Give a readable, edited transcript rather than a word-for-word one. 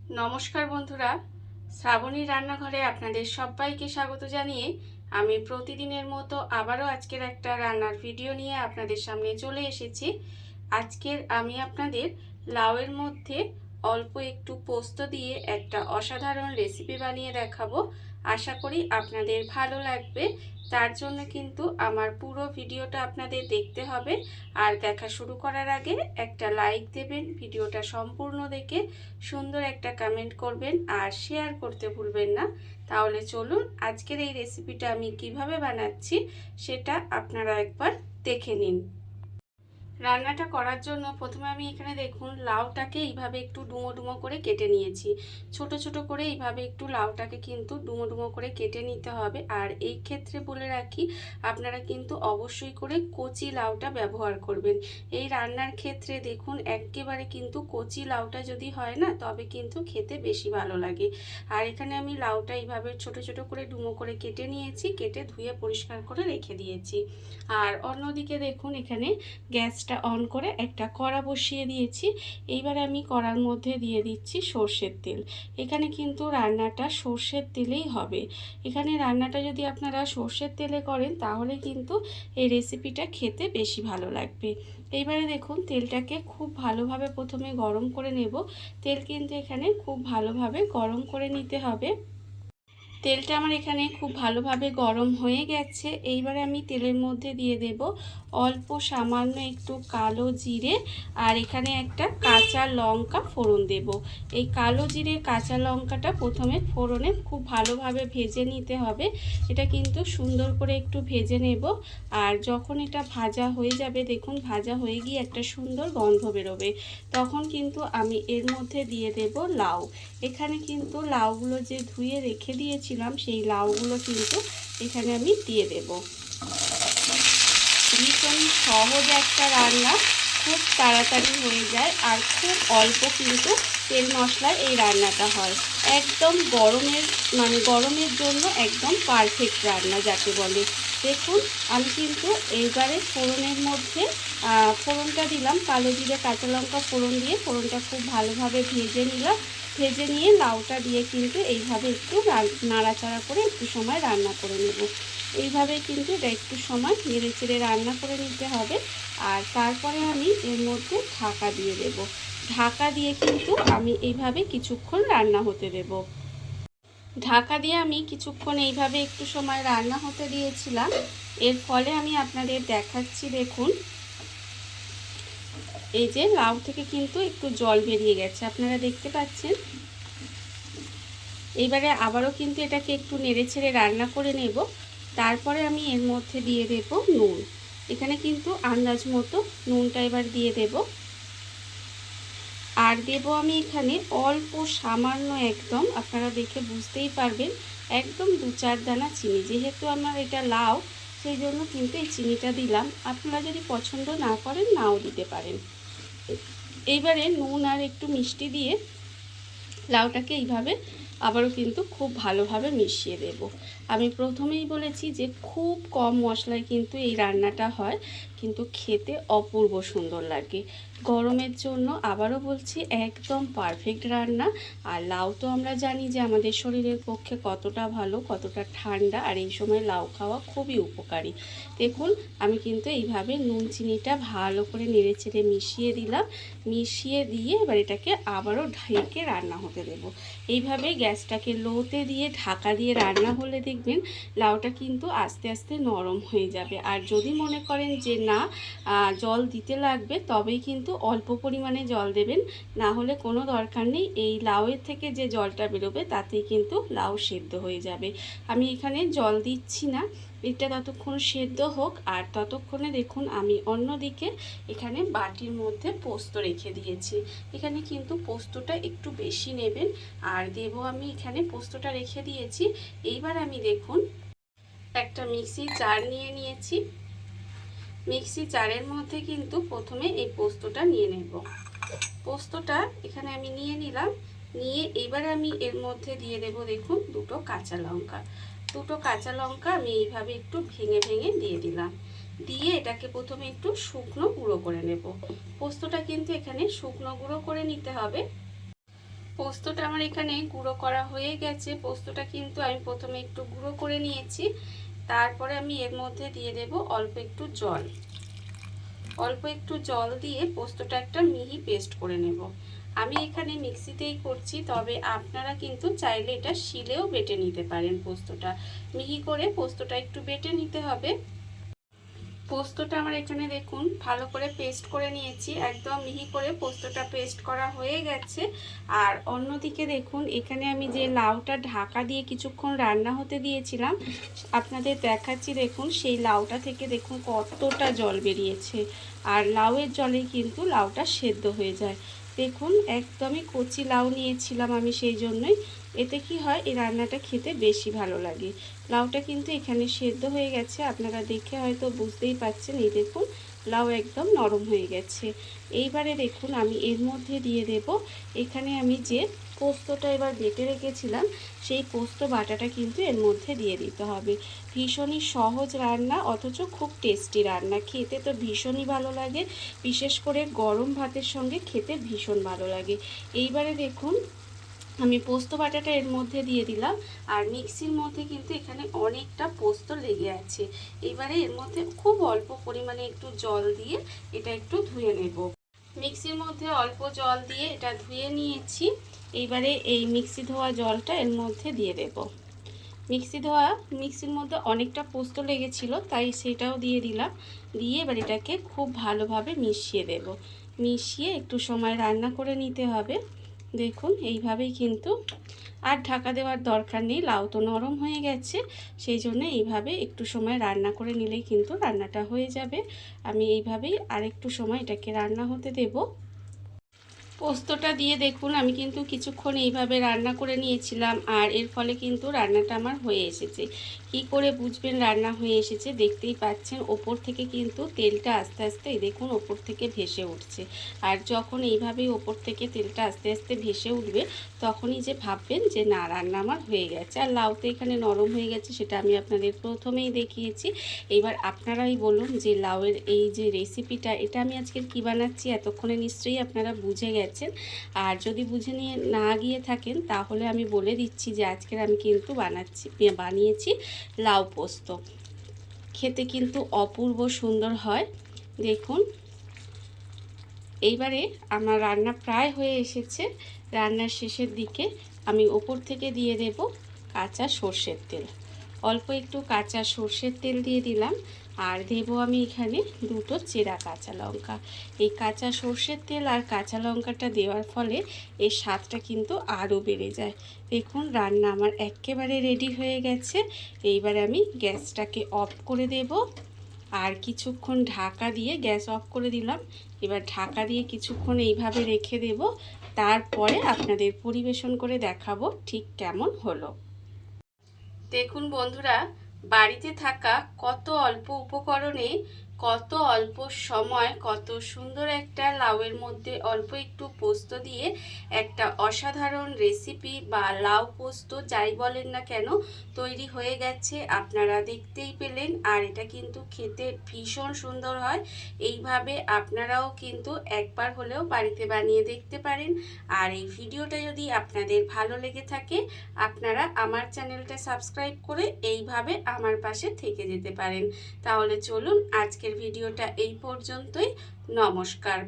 নমস্কার বন্ধুরা, শ্রাবণী রান্নাঘরে আপনাদের সবাইকে স্বাগত জানিয়ে আমি প্রতিদিনের মতো আবারও আজকের একটা রান্নার ভিডিও নিয়ে আপনাদের সামনে চলে এসেছি। আজকের আমি আপনাদের লাউয়ের মধ্যে অল্প একটু পোস্ত দিয়ে একটা অসাধারণ রেসিপি বানিয়ে দেখাবো। আশা করি আপনাদের ভালো লাগবে। তার জন্য কিন্তু আমার পুরো ভিডিওটা আপনাদের দেখতে হবে। আর দেখা শুরু করার আগে একটা লাইক দেবেন, ভিডিওটা সম্পূর্ণ দেখে সুন্দর একটা কমেন্ট করবেন আর শেয়ার করতে ভুলবেন না। তাহলে চলুন আজকের এই রেসিপিটা আমি কিভাবে বানাচ্ছি সেটা আপনারা একবার দেখে নিন। রান্নাটা করার জন্য প্রথমে আমি এখানে দেখুন লাউটাকে এইভাবে একটু ডুমো ডুমো করে কেটে নিয়েছি। ছোট ছোট করে এইভাবে একটু লাউটাকে কিন্তু ডুমো ডুমো করে কেটে নিতে হবে। আর এই ক্ষেত্রে বলে রাখি, আপনারা কিন্তু অবশ্যই করে কচি লাউটা ব্যবহার করবেন। এই রান্নার ক্ষেত্রে দেখুন একেবারে কিন্তু কচি লাউটা যদি হয় না, তবে কিন্তু খেতে বেশি ভালো লাগে। আর এখানে আমি লাউটা এইভাবে ছোট ছোট করে ডুমো করে কেটে নিয়েছি, কেটে ধুয়ে পরিষ্কার করে রেখে দিয়েছি। আর অন্যদিকে দেখুন এখানে গ্যাসটা অন করে একটা কড়া বসিয়ে দিয়েছি। এইবার আমি কড়ার মধ্যে দিয়ে দিচ্ছি সর্ষের তেল। এখানে কিন্তু রান্নাটা সর্ষের তেলেই হবে। এখানে রান্নাটা যদি আপনারা সর্ষের তেলে করেন তাহলে কিন্তু এই রেসিপিটা খেতে বেশি ভালো লাগবে। এইবারে দেখুন তেলটাকে খুব ভালোভাবে প্রথমে গরম করে নেব। তেল কিন্তু এখানে খুব ভালোভাবে গরম করে নিতে হবে। তেলটা আমার এখানে খুব ভালোভাবে গরম হয়ে গেছে। এইবারে আমি তেলের মধ্যে দিয়ে দেব অল্প সামান্য একটু কালো জিরে, আর এখানে একটা কাঁচা লঙ্কা ফোড়ন দেব। এই কালো জিরে কাঁচা লঙ্কাটা প্রথমে ফোড়নে খুব ভালোভাবে ভেজে নিতে হবে। এটা কিন্তু সুন্দর করে একটু ভেজে নেব। আর যখন এটা ভাজা হয়ে যাবে, দেখুন ভাজা হয়ে গিয়ে একটা সুন্দর গন্ধ বেরোবে, তখন কিন্তু আমি এর মধ্যে দিয়ে দেব লাউ। এখানে কিন্তু লাউগুলো যে ধুয়ে রেখে দিয়েছিলাম সেই লাউগুলো কিন্তু এখানে আমি দিয়ে দেব। ভীষণ সহজ একটা রান্না, খুব তাড়াতাড়ি হয়ে যায় আর খুব অল্প কিন্তু তেল মশলায় এই রান্নাটা হয়। একদম গরমের জন্য একদম পারফেক্ট রান্না যাকে বলে। দেখুন আমি কিন্তু এইবারে ফোড়নের মধ্যে ফোড়নটা দিলাম, কালো জিরে কাঁচা লঙ্কা ফোড়ন দিয়ে ফোড়নটা খুব ভালোভাবে ভেজে নিলাম। ভেজে নিয়ে লাউটা দিয়ে কিন্তু এইভাবে একটু নাড়াচাড়া করে একটু সময় রান্না করে নেব। এইভাবে কিন্তু এটা একটু সময় নেড়ে চেড়ে রান্না করে নিতে হবে। আর তারপরে আমি এর মধ্যে ঢাকা দিয়ে দেব। ঢাকা দিয়ে কিন্তু আমি এইভাবে কিছুক্ষণ রান্না হতে দেব। ঢাকা দিয়ে আমি কিছুক্ষণ এইভাবে একটু সময় রান্না হতে দিয়েছিলাম। এর ফলে আমি আপনাদের দেখাচ্ছি, দেখুন এই যে লাউ থেকে কিন্তু একটু জল বেরিয়ে গেছে, আপনারা দেখতে পাচ্ছেন। এইবারে আবারও কিন্তু এটাকে একটু নেড়েচেড়ে রান্না করে নেব। তারপরে আমি এর মধ্যে দিয়ে দেব নুন। এখানে কিন্তু আন্দাজ মতো নুনটা এবার দিয়ে দেব। আর দেব আমি এখানে অল্প সামান্য, একদম আপনারা দেখে বুঝতেই পারবেন, একদম 2-4 দানা চিনি। যেহেতু আমার এটা লাউ, সেই জন্য কিন্তু এই চিনিটা দিলাম। আপনারা যদি পছন্দ না করেন নাও দিতে পারেন। এইবারে নুন আর একটু মিষ্টি দিয়ে লাউটাকে এইভাবে আবারও কিন্তু খুব ভালোভাবে মিশিয়ে দেব। আমি প্রথমেই বলেছি যে খুব কম মশলায় কিন্তু এই রান্নাটা হয়, কিন্তু খেতে অপূর্ব সুন্দর লাগে। গরমের জন্য আবারও বলছি একদম পারফেক্ট রান্না। আর লাউ তো আমরা জানি যে আমাদের শরীরের পক্ষে কতটা ভালো, কতটা ঠান্ডা, আর এই সময় লাউ খাওয়া খুবই উপকারী। দেখুন আমি কিন্তু এইভাবে নুন চিনিটা ভালো করে নেড়েচেড়ে মিশিয়ে দিলাম। মিশিয়ে দিয়ে এবার এটাকে আবারও ঢেকে রান্না হতে দেব। এইভাবে গ্যাসটাকে লোতে দিয়ে ঢাকা দিয়ে রান্না হলে দেখবেন লাউটা কিন্তু আস্তে আস্তে নরম হয়ে যাবে। আর যদি মনে করেন যে না জল দিতে লাগবে, তবেই কিন্তু অল্প পরিমাণে জল দেবেন, না হলে কোনো দরকার নেই। এই লাউয়ের থেকে যে জলটা বেরোবে তাতেই কিন্তু লাউ সেদ্ধ হয়ে যাবে। আমি এখানে জল দিচ্ছি না, এটা ততক্ষণ সেদ্ধ হোক। আর ততক্ষণে দেখুন আমি অন্যদিকে এখানে বাটির মধ্যে পোস্ত রেখে দিয়েছি। এখানে কিন্তু পোস্তটা একটু বেশি নেবেন। আর দেব আমি এখানে পোস্তটা রেখে দিয়েছি। এইবার আমি দেখুন একটা মিক্সি জার নিয়ে নিয়েছি। মিক্সি জারের মধ্যে কিন্তু প্রথমে এই পোস্তটা নিয়ে নেব। পোস্তটা এখানে আমি নিয়ে নিলাম। নিয়ে এবার আমি এর মধ্যে দিয়ে দেব, দেখুন দুটো কাঁচা লঙ্কা। দুটো কাঁচা লঙ্কা আমি এইভাবে একটু ভেঙে ভেঙে দিয়ে দিলাম। দিয়ে এটাকে প্রথমে একটু শুকনো গুঁড়ো করে নেব। পোস্তটা কিন্তু এখানে শুকনো গুঁড়ো করে নিতে হবে। পোস্তটা আমার এখানে গুঁড়ো করা হয়ে গেছে। পোস্তটা কিন্তু আমি প্রথমে একটু গুঁড়ো করে নিয়েছি, তারপরে আমি এর মধ্যে দিয়ে দেব অল্প একটু জল। অল্প একটু জল দিয়ে পোস্তটা একটা মিহি পেস্ট করে নেব। আমি এখানে মিক্সিতেই করছি, তবে আপনারা কিন্তু চাইলে এটা শিলেও বেটে নিতে পারেন। পোস্তটা মিহি করে পোস্তটা একটু বেটে নিতে হবে। পোস্তটা আমার এখানে দেখুন ভালো করে পেস্ট করে নিয়েছি, একদম মিহি করে পোস্তটা পেস্ট করা হয়ে গেছে। আর অন্যদিকে দেখুন এখানে আমি যে লাউটা ঢাকা দিয়ে কিছুক্ষণ রান্না হতে দিয়েছিলাম, আপনাদের দেখাচ্ছি। দেখুন সেই লাউটা থেকে দেখুন কতটা জল বেরিয়েছে, আর লাউয়ের জলে কিন্তু লাউটা সেদ্ধ হয়ে যায়। দেখুন একদমই কচি লাউ নিয়েছিলাম আমি, সেই জন্যই। এতে কি হয়, এই রান্নাটা খেতে বেশি ভালো লাগে। লাউটা কিন্তু এখানে সেদ্ধ হয়ে গেছে, আপনারা দেখে হয়তো বুঝতেই পারছেন। এই দেখুন লাউ একদম নরম হয়ে গেছে। এইবারে দেখুন আমি এর মধ্যে দিয়ে দেব, এখানে আমি যে পোস্তটা এবার বেটে রেখেছিলাম, সেই পোস্ত বাটাটা কিন্তু এর মধ্যে দিয়ে দিতে হবে। ভীষণই সহজ রান্না, অথচ খুব টেস্টি রান্না। খেতে তো ভীষণই ভালো লাগে, বিশেষ করে গরম ভাতের সঙ্গে খেতে ভীষণ ভালো লাগে। এইবারে দেখুন আমি পোস্ত বাটাটা এর মধ্যে দিয়ে দিলাম, আর মিক্সির মধ্যে কিন্তু এখানে অনেকটা পোস্ত লেগে আছে। এবারে এর মধ্যে খুব অল্প পরিমাণে একটু জল দিয়ে এটা একটু ধুয়ে নেব। মিক্সির মধ্যে অল্প জল দিয়ে এটা ধুয়ে নিয়েছি। এইবারে এই মিক্সি ধোয়া জলটা এর মধ্যে দিয়ে দেব। মিক্সির মধ্যে অনেকটা পোস্ত লেগেছিল, তাই সেটাও দিয়ে দিলাম। দিয়ে এবার এটাকে খুব ভালোভাবে মিশিয়ে দেব। মিশিয়ে একটু সময় রান্না করে নিতে হবে। দেখুন এইভাবেই কিন্তু, আর ঢাকা দেওয়ার দরকার নেই, লাউ তো নরম হয়ে গেছে। সেই জন্য এইভাবে একটু সময় রান্না করে নিলেই কিন্তু রান্নাটা হয়ে যাবে। আমি এইভাবেই আরেকটু সময় এটাকে রান্না হতে দেব। পোস্তটা দিয়ে দেখুন আমি কিন্তু কিছুক্ষণ এইভাবে রান্না করে নিয়েছিলাম, আর এর ফলে কিন্তু রান্নাটা আমার হয়ে এসেছে। কি করে বুঝবেন রান্না হয়ে এসেছে, দেখতেই পাচ্ছেন ওপর থেকে কিন্তু তেলটা আস্তে আস্তে দেখুন ওপর থেকে ভেসে উঠছে। আর যখন এইভাবেই ওপর থেকে তেলটা আস্তে আস্তে ভেসে উঠবে, তখনই যে ভাববেন যে না, রান্না আমার হয়ে গেছে। আর লাউ তো এখানে নরম হয়ে গেছে, সেটা আমি আপনাদের প্রথমেই দেখিয়েছি। এইবার আপনারাই বলুন যে লাউয়ের এই যে রেসিপিটা, এটা আমি আজকের কী বানাচ্ছি, এতক্ষণে নিশ্চয়ই আপনারা বুঝে গেছেন। আর যদি বুঝে নিয়ে না গিয়ে থাকেন, তাহলে আমি বলে দিচ্ছি যে আজকের আমি কিন্তু বানিয়েছি লাউ পোস্ত। খেতে কিন্তু অপূর্ব সুন্দর হয়। দেখুন এইবারে আমার রান্না প্রায় হয়ে এসেছে। রান্নার শেষের দিকে আমি ওপর থেকে দিয়ে দেব কাঁচা সর্ষের তেল। অল্প একটু কাঁচা সর্ষের তেল দিয়ে দিলাম, আর দেব আমি এখানে দুটো চেরা কাঁচা লঙ্কা। এই কাঁচা সর্ষের তেল আর কাঁচা লঙ্কাটা দেওয়ার ফলে এর স্বাদটা কিন্তু আরও বেড়ে যায়। দেখুন রান্না আমার একেবারে রেডি হয়ে গেছে। এইবার আমি গ্যাসটাকে অফ করে দেব, আর কিছুক্ষণ ঢাকা দিয়ে, গ্যাস অফ করে দিলাম। এবার ঢাকা দিয়ে কিছুক্ষণ এইভাবে রেখে দেব, তারপরে আপনাদের পরিবেশন করে দেখাবো ঠিক কেমন হলো। দেখুন বন্ধুরা, বাড়িতে থাকা কত অল্প উপকরণে, কত অল্প সময়, কত সুন্দর একটা লাউয়ের মধ্যে অল্প একটু পোস্ত দিয়ে একটা অসাধারণ রেসিপি বা লাউ পোস্ত যাই বলেন না কেন তৈরি হয়ে গেছে। আপনারা দেখতেই পেলেন, আর এটা কিন্তু খেতে ভীষণ সুন্দর হয়। এইভাবে আপনারাও কিন্তু একবার হলেও বাড়িতে বানিয়ে দেখতে পারেন। আর এই ভিডিওটা যদি আপনাদের ভালো লেগে থাকে, আপনারা আমার চ্যানেলটা সাবস্ক্রাইব করে এইভাবে আমার পাশে থেকে যেতে পারেন। তাহলে চলুন আজকের ভিডিওটা এই পর্যন্তই। নমস্কার।